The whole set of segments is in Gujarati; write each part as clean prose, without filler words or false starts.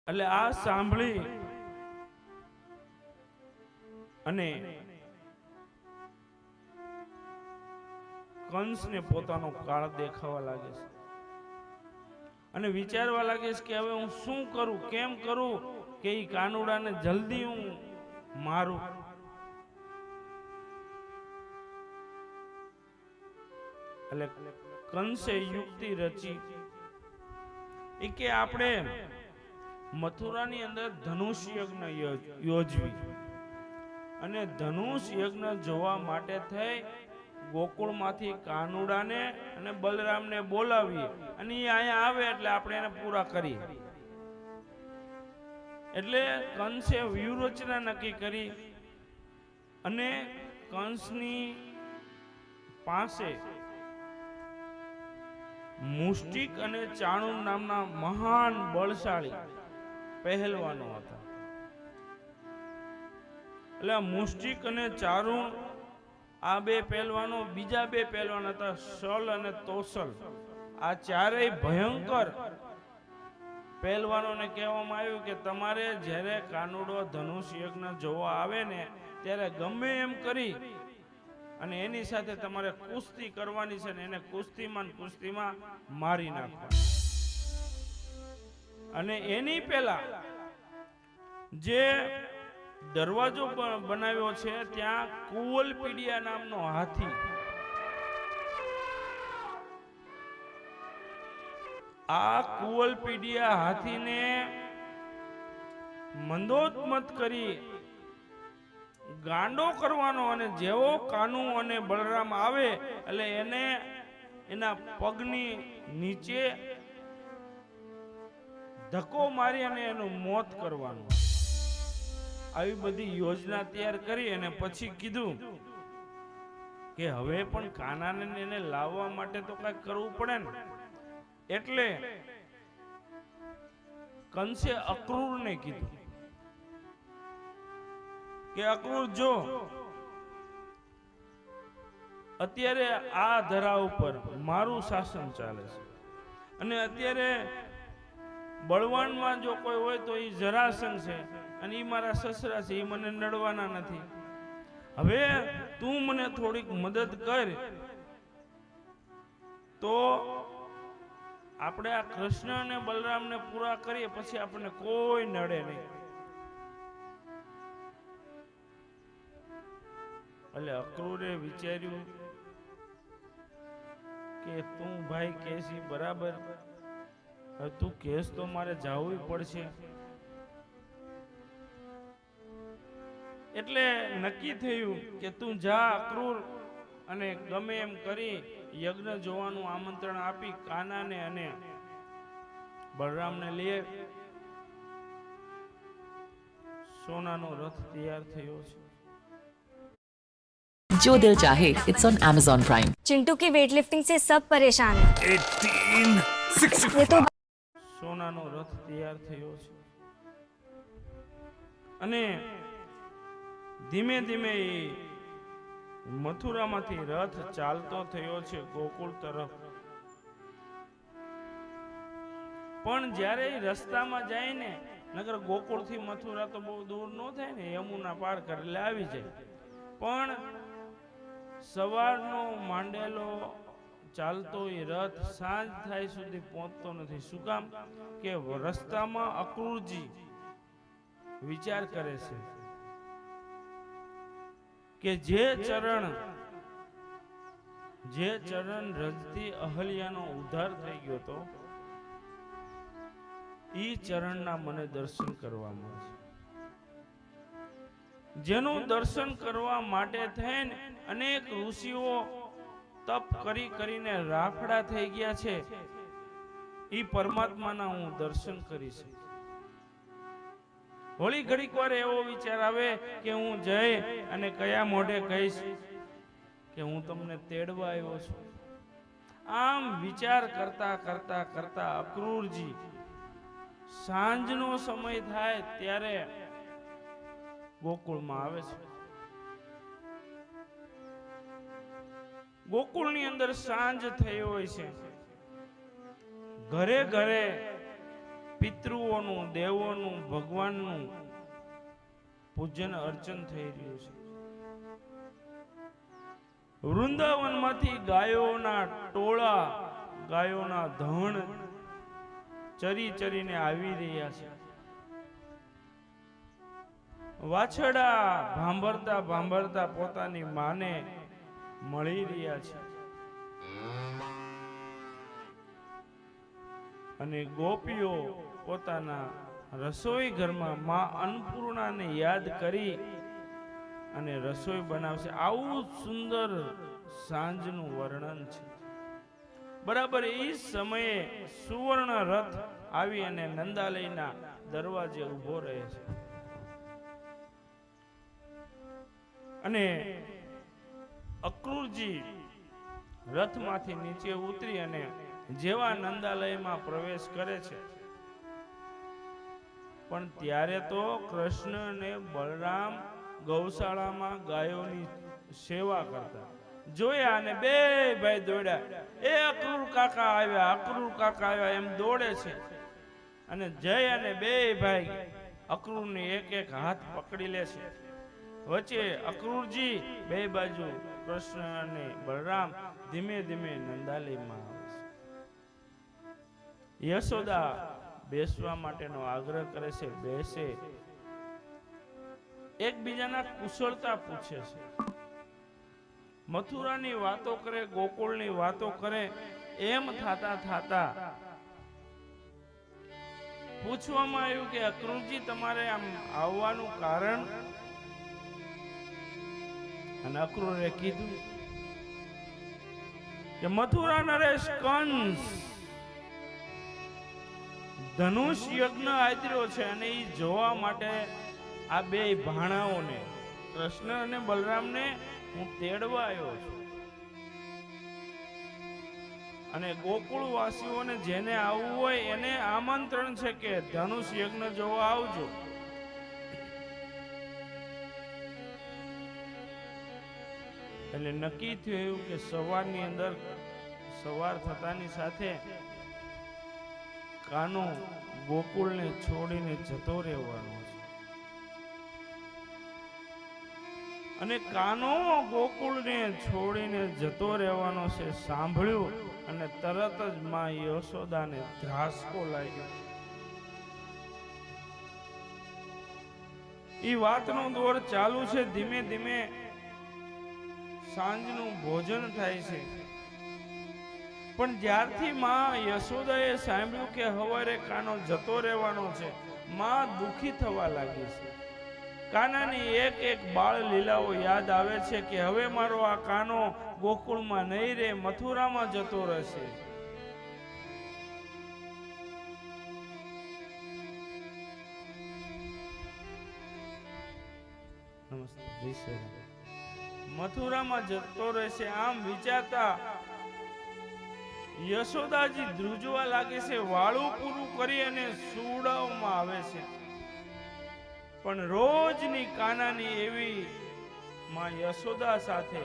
એટલે આ સાંભળી અને કંસને પોતાનો કાળ દેખાવા લાગે છે અને વિચારવા લાગે છે કે હવે હું શું કરું, કેમ કરું કે ઈ કાનુડાને જલ્દી હું મારું. એટલે કંસે યુક્તિ રચી કે આપણે મથુરાની અંદર ધનુષ યજ્ઞ યોજવી અને ધનુષ યજ્ઞ જોવા માટે થઈ ગોકુળમાંથી કાનુડાને અને બલરામને બોલાવીએ અને એ અહીંયા આવે એટલે આપણે એને પૂરા કરીએ. એટલે કંસે વ્યૂહરચના નક્કી કરી અને કંસની પાસે મુષ્ટિક અને ચાણુર નામના મહાન બળશાળી પહેલવાનો હતા. એટલે મુષ્ટિક અને ચારુણ આ બે પહેલવાનો, બીજા બે પહેલવાન હતા શલ અને તોસલ. આ ચારેય ભયંકર પહેલવાનોને કહેવામાં આવ્યું કે તમારે જ્યારે કાનુડો ધનુષ યજ્ઞ જોવા આવે ને ત્યારે ગમે એમ કરી અને એની સાથે તમારે કુસ્તી કરવાની છે ને એને કુસ્તીમાં મારી નાખવા. અને એની પહેલા જે દરવાજો બનાવ્યો છે ત્યાં કુવલપીડિયા નામનો હાથી, આ કુવલપીડિયા હાથીને મંદોદમત કરી ગાંડો કરવાનો અને જેવો કાનુ અને બલરામ આવે એટલે એને એના પગની નીચે ધક્કો મારી અને એનું મોત કરવાનું. આવી બધી યોજના તૈયાર કરી અને પછી કીધું કે હવે પણ કાનાને એને લાવવા માટે તો કઈક કરવું પડે ને. એટલે કંસે અક્રૂરને કીધું કે અક્રૂર, જો અત્યારે આ ધરા ઉપર મારું શાસન ચાલે છે અને અત્યારે બળવાનમાં જો કોઈ હોય તો એ જરાસંઘ છે અને એ મારા સસરા છે, એ મને નડવાના નથી. હવે તું મને થોડીક મદદ કર તો આપણે આ કૃષ્ણ અને બલરામને પૂરા કરીએ, પછી આપણને કોઈ નડે નહીં. એટલે અક્રૂરે વિચાર્યું કે તું ભાઈ કેસી બરાબર, તું કેસ તો મારે જવું પડશે. એટલે નક્કી થયું કે તું જા અક્રૂર અને ગમે એમ કરી યજ્ઞ જોવાનું આમંત્રણ આપી કાનાને અને બલરામને લઈ. સોનાનો રથ તૈયાર થયો છે. जो दिल चाहे it's on Amazon Prime. Chintu की वेट लिफ्टिंग से सब परेशान है। 18 ये तो સોનાનો રથ તૈયાર થયો છે અને ધીમે ધીમે મથુરામાંથી રથ ચાલતો થયો છે ગોકુળ તરફ. પણ જ્યારે રસ્તામાં જાય ને, નગર ગોકુળથી મથુરા તો બહુ દૂર ન થાય ને, યમુના પાર કરે આવી જાય. પણ સવારનો માંડેલો ચાલતો એ રથ સાંજ થાય સુધી પહોંચતો નથી. શું કામ? કે રસ્તામાં અક્રૂરજી વિચાર કરે છે કે જે ચરણ રજતી અહલ્યાનો ઉદ્ધાર થઈ ગયો તો ઈ ચરણના મને દર્શન કરવા મળશે. જેનું દર્શન કરવા માટે થઈને અનેક ઋષિઓ તપ કરીને રાફડા થઈ ગયા છે, ઈ પરમાત્માના હું દર્શન કરીશ. હોળી ઘડીક વાર એવો વિચાર આવે કે હું જઈ અને કયા મોઢે કહીશ કે હું તમને તેડવા આવ્યો છું. આમ વિચાર કરતા કરતા કરતા અક્રૂરજી સાંજનો સમય થાય ત્યારે ગોકુળમાં આવે છે. ગોકુળની અંદર સાંજ થઈ હોય છે. ઘરે ઘરે પિતૃઓનું, દેવોનું, ભગવાનનું પૂજન અર્ચન થઈ રહ્યું છે. વૃંદાવનમાંથી ગાયોના ટોળા, ગાયોના ધણ ચરી ચરીને આવી રહ્યા છે. વાછડા ભાંભરતા ભાંભરતા પોતાની માને મળી રહ્યા છે. અને ગોપીઓ પોતાના રસોઈ ઘરમાં માં અન્નપૂર્ણાને યાદ કરી અને રસોઈ બનાવશે. આવું સુંદર સાંજનું વર્ણન છે. બરાબર એ સમયે સુવર્ણ રથ આવી અને નંદાલયના દરવાજે ઊભો રહે છે. અને અક્રૂરજી રથમાંથી નીચે ઉતરી અને જેવા નંદાલયમાં પ્રવેશ કરે છે, પણ ત્યારે તો કૃષ્ણ અને બલરામ ગૌશાળામાં ગાયોની સેવા કરતા જોયા અને બે ભાઈ દોડ્યા. એ અક્રૂર કાકા આવ્યા, અક્રૂર કાકા આવ્યા એમ દોડે છે. અને જય અને બે ભાઈ અક્રૂરની એક એક હાથ પકડી લે છે. વચ્ચે અક્રૂરજી બે બાજુ કૃષ્ણ અને બલરામ ધીમે ધીમે નંદાલયમાં આવે છે. યશોદા બેસવા માટેનો આગ્રહ કરે છે, બેસે. એકબીજાના કુશળતા પૂછે છે. મથુરાની વાતો કરે, ગોકુળની વાતો કરે. એમ થાતા થાતા પૂછવામાં આવ્યું કે અક્રૂરજી તમારે આમ આવવાનું કારણ? અને અક્રૂરે કીધું કે મથુરા નરેશ કંસ ધનુષ યજ્ઞ આદર્યો છે અને એ જોવા માટે આ બે ભાણાઓને કૃષ્ણ અને બલરામને હું તેડવા આવ્યો છું. અને ગોકુળ વાસીઓને જેને આવવું હોય એને આમંત્રણ છે કે ધનુષ યજ્ઞ જોવા આવજો. એટલે નક્કી થયું એવું કે સવારની અંદર સવાર થતાની સાથે કાનો ગોકુળને છોડીને જતો રહેવાનો છે. અને કાનો ગોકુળને છોડીને જતો રહેવાનો છે સાંભળ્યું અને તરત જ માં યશોદાને ધ્રાસકો લાગ્યો. ઈ વાતનો દોર ચાલુ છે. ધીમે ધીમે સાંજનું ભોજન થાય છે. પણ જ્યારથી માં યશોદાએ સાંભળ્યું કે હવારે કાનો જતો રહેવાનો છે, માં દુખી થવા લાગી છે. કાનાની એક એક બાળ લીલાઓ યાદ આવે છે કે હવે મારો આ કાનો ગોકુળમાં નહીં રહે, મથુરામાં જતો રહેશે. નમસ્તે. મથુરામાં જતો રહેશે આમ વિચારતા યશોદાજી ધ્રુજવા લાગે છે. વાળું પૂરું કરી અને સુવડાવવામાં આવે છે. પણ રોજની કાનાની એવી માં યશોદા સાથે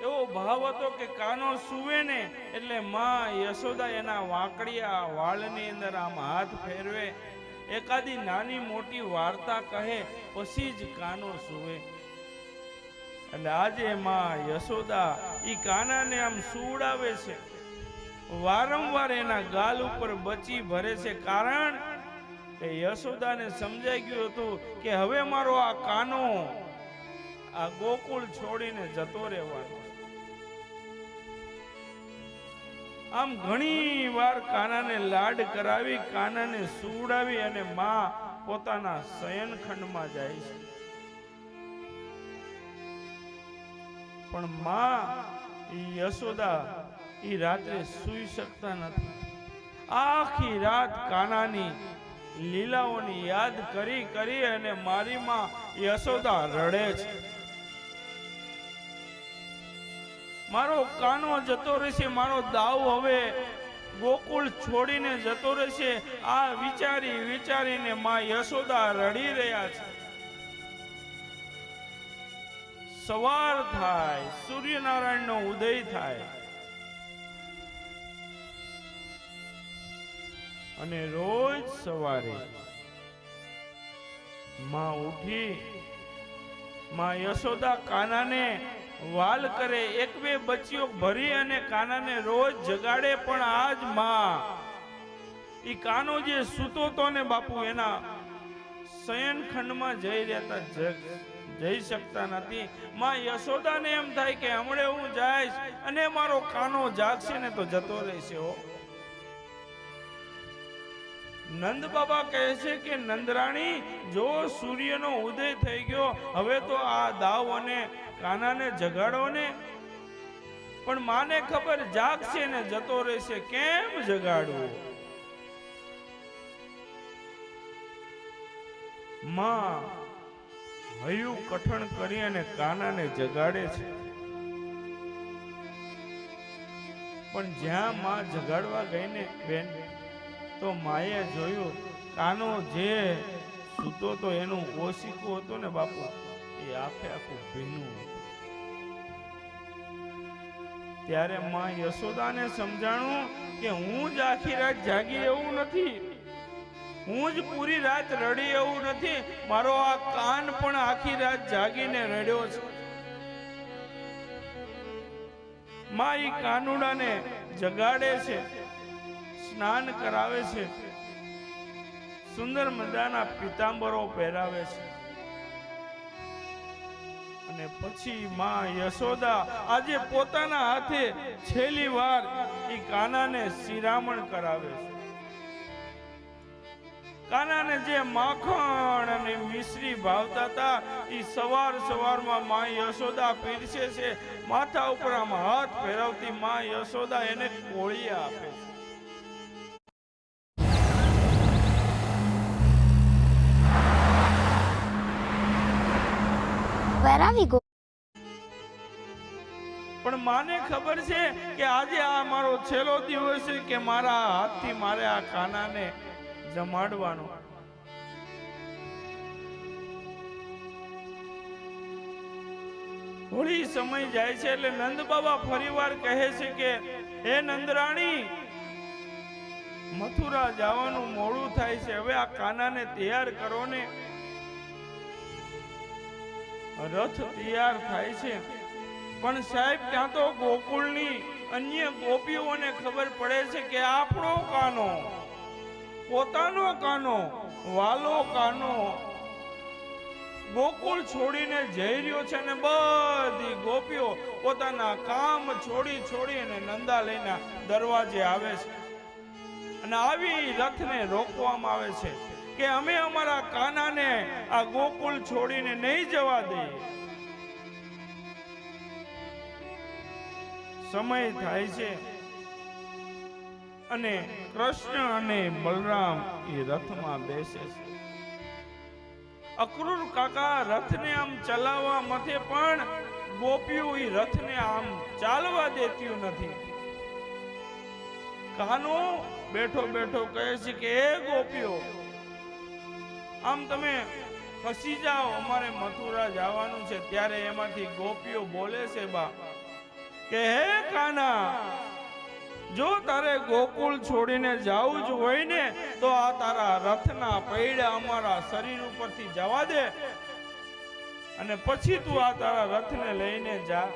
એવો ભાવ હતો કે કાનો સુવે ને એટલે માં યશોદા એના વાંકડિયા વાળની અંદર આમ હાથ ફેરવે, એકાદી નાની મોટી વાર્તા કહે, પછી જ કાનો સુવે. એટલે આજે માં યશોદા ઈ કાનાને આમ સુવડાવે છે. વારંવાર એના ગાલ ઉપર બચી ભરે છે. કારણ કે યશોદાને સમજાઈ ગયું હતું કે હવે મારો આ કાનો આ ગોકુળ છોડીને જતો રહેવાનો. આમ ઘણી વાર કાનાને લાડ કરાવી, કાનાને સુવડાવી અને માં પોતાના શયનખંડમાં જાય છે. પણ માં યશોદા ઈ રાત્રે સૂઈ શકતા નથી. આખી રાત કાનાની લીલાઓની યાદ કરી કરી અને મારી માં યશોદા રડે છે. મારો કાનો જતો રહેશે, મારો દાવ હવે ગોકુળ છોડીને જતો રહેશે. આ વિચારી વિચારીને માં યશોદા રડી રહ્યા છે. સવાર થાય, સૂર્યનારાયણનો ઉદય થાય. અને રોજ સવારે માં ઉઠી માં યશોદા કાનાને વાલ કરે, એક બે બચ્ચીઓ ભરી અને કાનાને રોજ જગાડે. પણ આજ માં ઈ કાનો જે સૂતો તો ને બાપુ એના શયનખંડમાં જઈ રહેતા જઈ શકતા નથી. માં યશોદાને એમ થાય કે હમણે હું જઈશ અને મારો કાનો જાગશે ને તો જતો રહેશે. હો નંદ બાબા કહે છે કે નંદરાણી, જો સૂર્યનો ઉદય થઈ ગયો, હવે તો આ દાવ અને કાનાને જગાડો ને. પણ માને ખબર જાગશે ને જતો રહેશે, કેમ જગાડવું? માં હયું કઠણ કરી અને કાનાને જગાડે છે. પણ જ્યાં માં જગાડવા ગઈ ને બેન, તો માએ જોયું કાનો જે સૂતો તો એનું ઓશીકું હતું ને બાપુ, એ આખે આખું ભીનું હતું. ત્યારે માં યશોદાને સમજાણું કે હું જ આખી રાત જાગી એવું નથી, હું જ પૂરી રાત રડી એવું નથી, મારો આ કાન પણ આખી રાત જાગીને રડ્યો છે. માં ઈ કાનુડાને જગાડે છે, સ્નાન કરાવે છે, સુંદર મજાના પીતાંબરો પહેરાવે છે. અને પછી માં યશોદા આજે પોતાના હાથે છેલ્લી વાર ઈ કાનાને શિરામણ કરાવે છે. કાનાને જે માખણ અને મિશ્રી ભાવતા હતા, ઈ સવાર સવારમાં માં યશોદા પીરસે છે. માથા ઉપર આમ હાથ ફેરવતી માં યશોદા એને કોળી આપે છે. પણ માને ખબર છે કે આજે આ મારો છેલ્લો દિવસ છે કે મારા હાથથી મારે આ કાનાને જમાડવાનો. થોડી સમય જાય છે એટલે નંદ બાબા ફરીવાર કહે છે કે હે નંદરાણી, મથુરા જવાનું મોડું થાય છે, હવે આ કાનાને તૈયાર કરો ને. રથ તૈયાર થાય છે, પણ સાહેબ ત્યાં તો ગોકુળની અન્ય ગોપીઓને ખબર પડે છે કે આપણો કાનો, પોતાનો કાનો, વાલો કાનો ગોકુળ છોડીને જઈ રહ્યો છે. અને બધી ગોપીઓ પોતાના કામ છોડી અને નંદા લઈને દરવાજે આવે છે. અને આવી રથને રોકવામાં આવે છે કે અમે અમારા કાનાને આ ગોકુળ છોડીને નહીં જવા દઈએ. સમય થાય છે અને કૃષ્ણ અને બલરામ એ રથમાં બેસે છે. અક્રૂર કાકા રથને આમ ચલાવવા મથે, પણ ગોપીઓ એ રથને આમ ચાલવા દેતી નથી. કાનો બેઠો બેઠો કહે છે કે એ ગોપીઓ, આમ તમે ખસી જાઓ, અમારે મથુરા જવાનું છે. ત્યારે એમાંથી ગોપીઓ બોલે છે બા કે હે કાના, જો તારે ગોકુળ છોડીને જાવું જ હોય ને તો આ તારા રથના પૈડા અમારા શરીર ઉપરથી જવા દે અને પછી તું આ તારા રથને લઈને જા.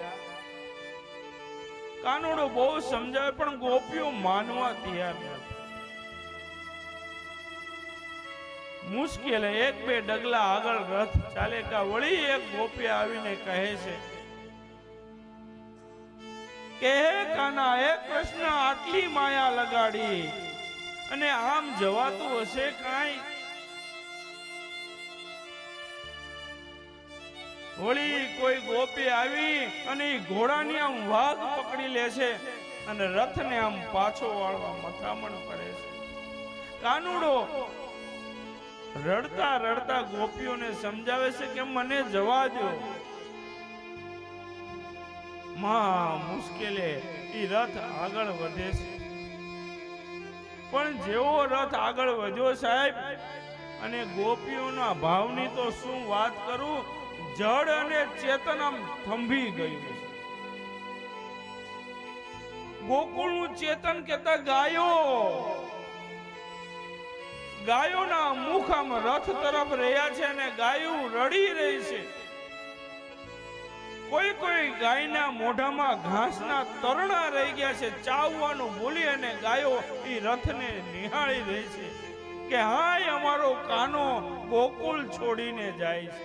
કાનુડો બહુ સમજાવે પણ ગોપીઓ માનવા તૈયાર નથી. મુશ્કેલ એક બે ડગલા આગળ રથ ચાલે કા વળી એક ગોપી આવીને કહે છે કે હે કાના, હે કૃષ્ણ, આટલી માયા લગાડી અને આમ જવાતું હશે કાંઈ? વળી કોઈ ગોપી આવી અને ઘોડાની આમ વાઘ પકડી લે છે અને રથને આમ પાછો વાળવા મથામણ કરે છે. કાનુડો રડતા રડતા ગોપીઓને સમજાવે છે કે મને જવા દો. માં મુશ્કેલે ઈ રથ આગળ વધે છે, પણ જેવો રથ આગળ વધ્યો સાહેબ, અને ગોપીઓના ભાવની તો શું વાત કરું, જડ અને ચેતન આમ થંભી ગયું છે. ગોકુળનું ચેતન કેતા ગાયો ગાયોના મુખ આમ રથ તરફ રહ્યા છે અને ગાયું રડી રહી છે. કોઈ કોઈ ગાયના મોઢામાં ઘાસના તરણા રહી ગયા છે. ચાવવાનું ભૂલી અને ગાયો એ રથને નિહાળી રહી છે કે હાય અમારો કાનો ગોકુળ છોડીને જાય છે.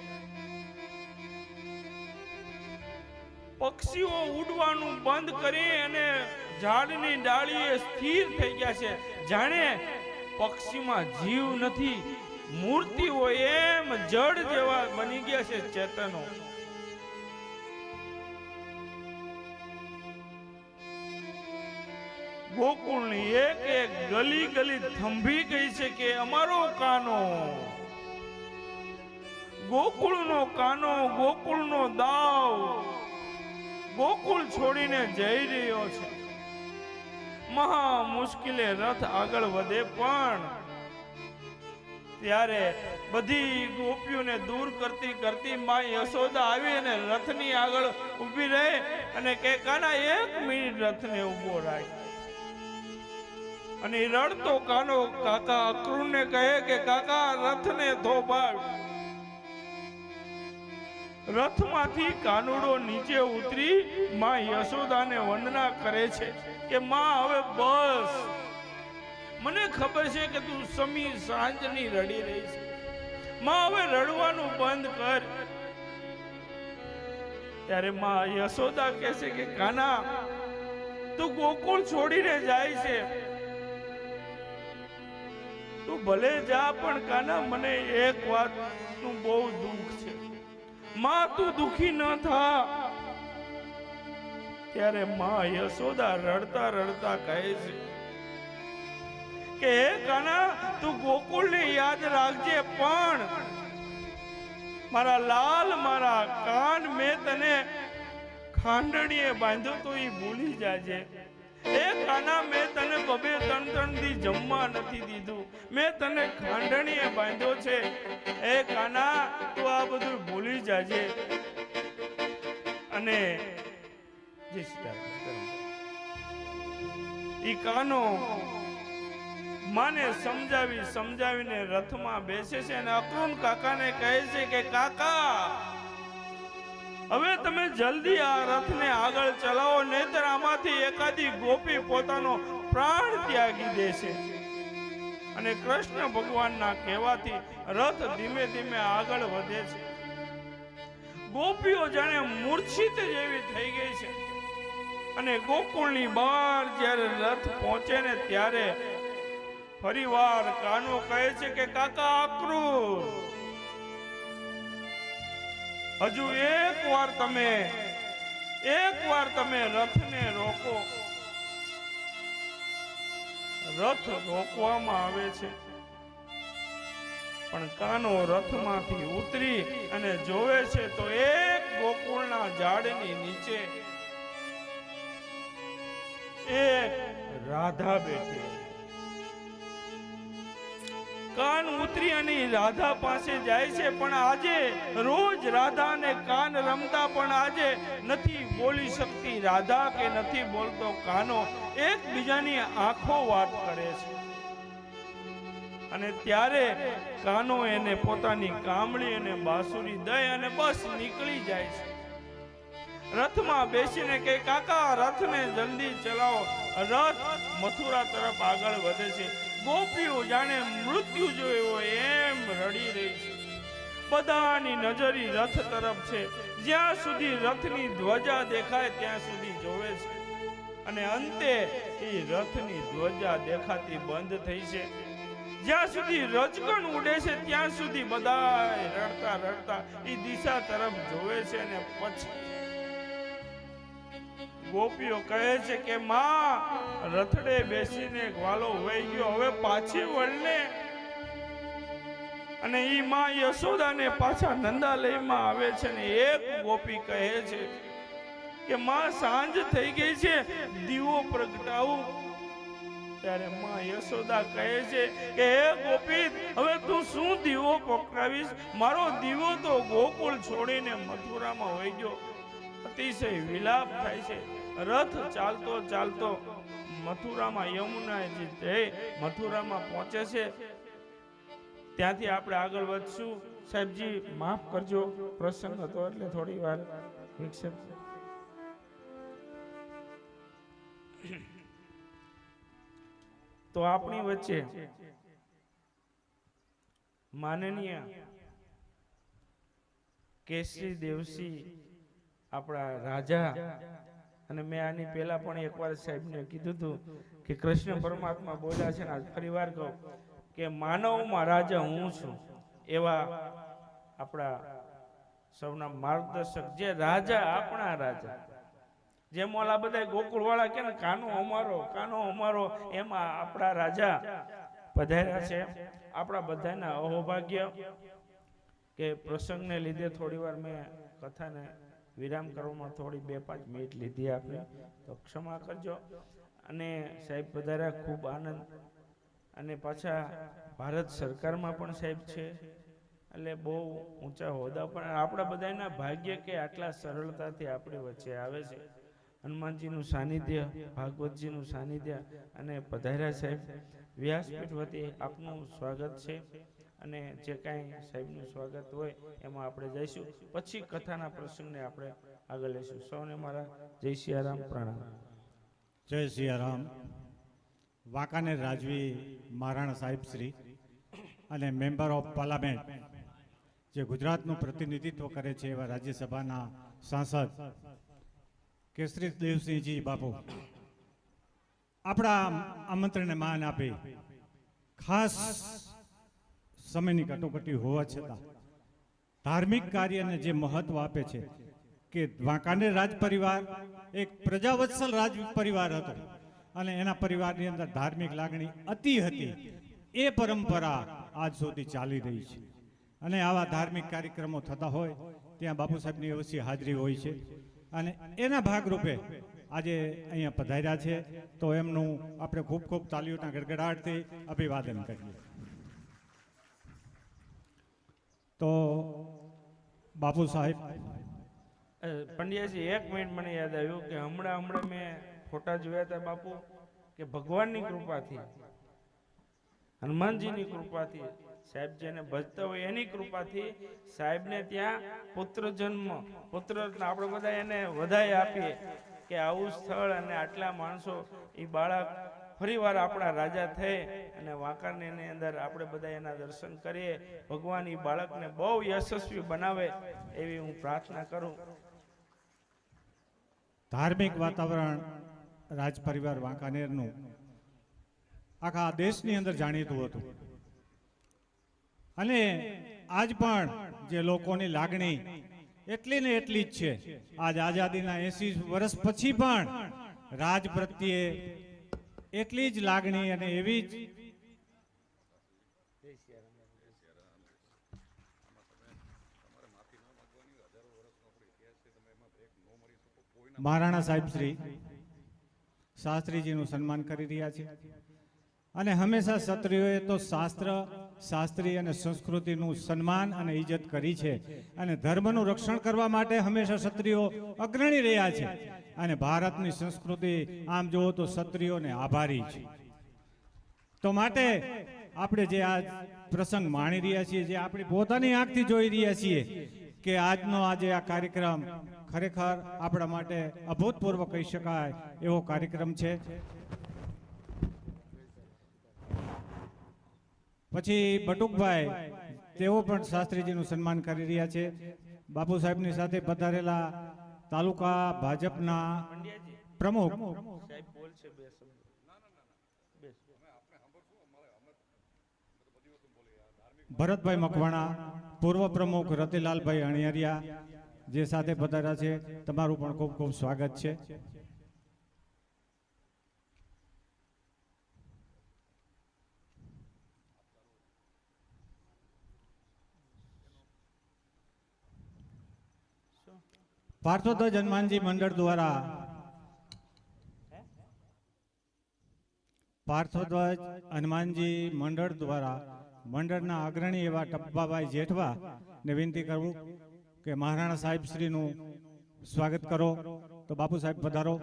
પક્ષીઓ ઉડવાનું બંધ કરી અને ઝાડની ડાળીએ સ્થિર થઈ ગયા છે. જાણે પક્ષીમાં જીવ નથી, મૂર્તિ હોય એમ જડ જેવા બની ગયા છે ચેતનો. ગોકુળની એક એક ગલી ગલી થંભી ગઈ છે કે અમારો કાનો, ગોકુળનો કાનો, ગોકુળનો દાવ ગોકુળ છોડીને જઈ રહ્યો છે. મહા મુશ્કેલે રથ આગળ વધે પણ ત્યારે બધી ગોપીઓને દૂર કરતી કરતી માં યશોદા આવી અને રથની આગળ ઊભી રહે અને કે કાના 1 મિનિટ રથને ઊભો રાખ. અને રડતો કાનો કાકા અક્રૂરને કહે કે કાકા રથને થોભાવ. રથમાંથી કાનુડો નીચે ઉતરી માં યશોદાને વંદના કરે છે કે માં હવે બસ, મને ખબર છે કે તું સમી સાંજની રડી રહી છે. માં હવે રડવાનું બંધ કર. ત્યારે માં યશોદા કહે છે કે કાના તું ગોકુળ છોડીને જાય છે, તું ભલે જા પણ કાના મને એક વાતનું બહુ દુઃખ છે. માં તું દુખી ન થા. ત્યારે માં યશોદા રડતા રડતા કહે છે કે હે કાના તું ગોકુળને યાદ રાખજે, પણ મારા લાલ મારા કાન મેં તને ખાંડણીએ બાંધ્યો તો એ ભૂલી જાજે. એ કાના મેં તને 2-3 દી જમવા નથી દીધું, મેં તને ખાંડણીએ બાંધ્યો છે. એ કાના તું આ બધું ભૂલી જાજે. અને ઈ કાનો માને સમજાવીને રથમાં બેસે છે અને અક્રૂર કાકાને કહે છે કે કાકા હવે તમે જલ્દી આ રથને આગળ ચલાવો, નહીતર આમાંથી એકાદી ગોપી પોતાનો પ્રાણ ત્યાગી દેશે. અને કૃષ્ણ ભગવાનના કહેવાથી રથ ધીમે ધીમે આગળ વધે છે. ગોપીઓ જાણે મૂર્છિત જેવી થઈ ગઈ છે. અને ગોકુળની બહાર જ્યારે રથ પહોંચે ને ત્યારે ફરીવાર કાનો કહે છે કે કાકા અક્રૂર હજુ એકવાર તમે રથને રોકો. રથ રોકવામાં આવે છે પણ કાનો રથમાંથી ઉતરી અને જોવે છે તો એક ગોકુળના ઝાડની નીચે એક રાધા બેઠી. કાન ઉતરી અને રાધા પાસે જાય છે, પણ આજે રોજ રાધા અને કાન રમતા પણ આજે નથી બોલી શકતી રાધા કે નથી બોલતો કાનો. એકબીજાની આંખો વાત કરે છે. અને ત્યારે કાનો એને પોતાની કામળી અને બાંસુરી દઈ અને બસ નીકળી જાય છે. રથમાં બેસીને કે કાકા રથને જલ્દી ચલાવો. રથ મથુરા તરફ આગળ વધે છે. ગોપીઓ જાણે મૃત્યુ જોયો એમ રડી રહી છે. બધાની નજરી રથ તરફ છે. જ્યાં સુધી રથની ધ્વજા દેખાય ત્યાં સુધી જોવે છે. અને અંતે એ રથની ધ્વજા દેખાતી બંધ થઈ છે. જ્યાં સુધી રજકણ ઉડે છે ત્યાં સુધી બધા રડતા રડતા એ દિશા તરફ જોવે છે. અને પછી ગોપીઓ કહે છે કે માં રથડે બેસીને ગ્વાલો વહી ગયો, હવે પાછી વળને. અને ઈ માં યશોદાને પાછા નંદાલયમાં આવે છે. ને એક ગોપી કહે છે કે માં સાંજ થઈ ગઈ છે, દીવો પ્રગટાવું. ત્યારે માં યશોદા કહે છે કે હે ગોપી હવે તું શું દીવો પ્રગટાવીશ? મારો દીવો તો ગોકુળ છોડીને મથુરામાં વહી ગયો. અતિશય વિલાપ થાય છે. રથ ચાલતો ચાલતો મથુરામાં યમુનાજી જઈ મથુરામાં પહોંચે છે. ત્યાંથી આપણે આગળ વધશું. સાહેબજી માફ કરજો, પ્રસંગ હતો એટલે થોડી વાર વિક્ષેપ. તો આપણી વચ્ચે માનનીય કેસરી દેવસી આપણા રાજા, અને મેં આની પહેલા પણ એકવાર સાહેબને કીધું હતું કે કૃષ્ણ પરમાત્મા બોલ્યા છે ને આજ ફરી વાર કહું કે માનવમાં રાજા હું છું. એવા આપણા સૌના માર્ગદર્શક, જે રાજા આપણા રાજા, જેમ ઓલા બધા ગોકુળ વાળા કે ને કાનો અમારો, એમાં આપણા રાજા પધાર્યા છે. આપણા બધાના અહોભાગ્ય કે પ્રસંગને લીધે થોડી વાર મેં કથાને વિરામ કરવામાં થોડી 2-5 મિનિટ લીધી આપણે, તો ક્ષમા કરજો. અને સાહેબ પધાર્યા, ખૂબ આનંદ. અને પાછા ભારત સરકારમાં પણ સાહેબ છે, એટલે બહુ ઊંચા હોદ્દા પણ. આપણા બધાના ભાગ્ય કે આટલા સરળતાથી આપણી વચ્ચે આવે છે. હનુમાનજીનું સાનિધ્ય, ભાગવતજીનું સાનિધ્ય, અને પધાર્યા સાહેબ. વ્યાસપીઠ વતી આપનું સ્વાગત છે, અને જે કાંઈ સાહેબનું સ્વાગત હોય એમાં આપણે જઈશું. પછી કથાના પ્રસંગને આપણે આગળ લઈશું. સૌને મારા જય સિયારામ, પ્રણામ. જય સિયારામ. વાંકાનેર રાજવી મહારાણા સાહેબ શ્રી અને મેમ્બર ઓફ પાર્લામેન્ટ, જે ગુજરાતનું પ્રતિનિધિત્વ કરે છે એવા રાજ્યસભાના સાંસદ કેસરી દેવસિંહજી બાપુ, આપણા આમંત્રણને માન આપી ખાસ સમયની કટોકટી હોવા છતાં ધાર્મિક કાર્યને જે મહત્વ આપે છે કે વાંકાનેર રાજ પરિવાર એક પ્રજાવત્સલ રાજ પરિવાર હતો, અને એના પરિવારની અંદર ધાર્મિક લાગણી અતિ હતી. એ પરંપરા આજ સુધી ચાલી રહી છે, અને આવા ધાર્મિક કાર્યક્રમો થતા હોય ત્યાં બાપુ સાહેબની અવશ્ય હાજરી હોય છે. અને એના ભાગરૂપે આજે અહીંયા પધાર્યા છે, તો એમનું આપણે ખૂબ ખૂબ તાલીઓના ગડગડાટથી અભિવાદન કરીએ. તો બાપુ સાહેબ. પંડ્યાજી, 1 મિનિટ, મને યાદ આવ્યું કે હમણાં મેં ફોટા જોયા હતા બાપુ, કે ભગવાનની કૃપાથી, હનુમાનજીની કૃપાથી, સાહેબ જેને ભજતા હોય એની કૃપાથી સાહેબને ત્યાં પુત્ર જન્મ, પુત્ર આપણે બધા એને વધાઈ આપીએ કે આવું સ્થળ અને આટલા માણસો, એ બાળક ફરીવાર આપણા રાજા થઈ અને વાંકાનેરની અંદર આપણે બધા એના દર્શન કરીએ. ભગવાન એ બાળકને બહુ યશસ્વી બનાવે એવી હું પ્રાર્થના કરું. ધાર્મિક વાતાવરણ રાજ પરિવાર વાંકાનેરનું આખા દેશની અંદર જાણીતું હતું, અને આજ પણ જે લોકોની લાગણી એટલી ને એટલી જ છે. આજ આઝાદીના 80 વર્ષ પછી પણ રાજ પ્રત્યે એટલી જ લાગણી અને એવી જ મહારાણા સાહેબ શ્રી શાસ્ત્રીજીનું સન્માન કરી રહ્યા છે. અને હંમેશા ક્ષત્રિયોએ તો શાસ્ત્રી અને સંસ્કૃતિનું સન્માન અને ઇજ્જત કરી છે, અને ધર્મનું રક્ષણ કરવા માટે હંમેશા ક્ષત્રિયો અગ્રણી રહ્યા છે. અને ભારતની સંસ્કૃતિ આમ જુઓ તો ક્ષત્રિયોને આભારી છે. તો માટે આપણે જે આ પ્રસંગ માણી રહ્યા છીએ, જે આપણી પોતાની આંખથી જોઈ રહ્યા છીએ કે આજનો આજે આ કાર્યક્રમ ખરેખર આપણા માટે અભૂતપૂર્વ કહી શકાય એવો કાર્યક્રમ છે. પછી બટુકભાઈ, તેઓ પણ શાસ્ત્રીજીનું સન્માન કરી રહ્યા છે. બાપુ સાહેબની સાથે પધારેલા તાલુકા ભાજપના પ્રમુખ ભરતભાઈ મકવાણા, પૂર્વ પ્રમુખ રતિલાલભાઈ અણિયારિયા, જે સાથે પધાર્યા છે, તમારું પણ ખૂબ ખૂબ સ્વાગત છે. પાર્થોધ્વજ હનુમાનજી મંડળ દ્વારા મંડળના અગ્રણી એવા ટપ્પાભાઈ જેઠવા ને વિનંતી કરવું કે મહારાણા સાહેબ શ્રીનું સ્વાગત કરો. તો બાપુ સાહેબ પધારો.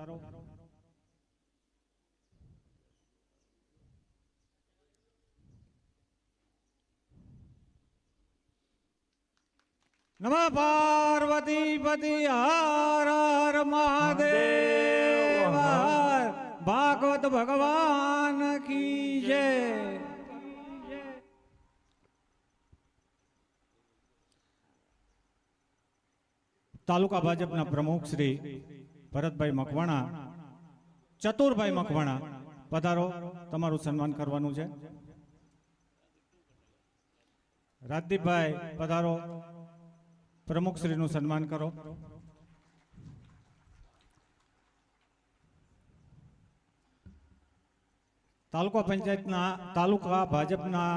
નમઃ પાર્વતી પતિ હર હર મહાદેવ હર. ભાગવત ભગવાન કી જય. તાલુકા ભાજપના પ્રમુખ શ્રી ભરતભાઈ મકવાણા, ચતુરભાઈ મકવાણા પધારો, તમારું સન્માન કરવાનું છે. રાજદીપભાઈ પધારો, પ્રમુખ શ્રીનું સન્માન કરો. તાલુકા પંચાયતના તાલુકા ભાજપના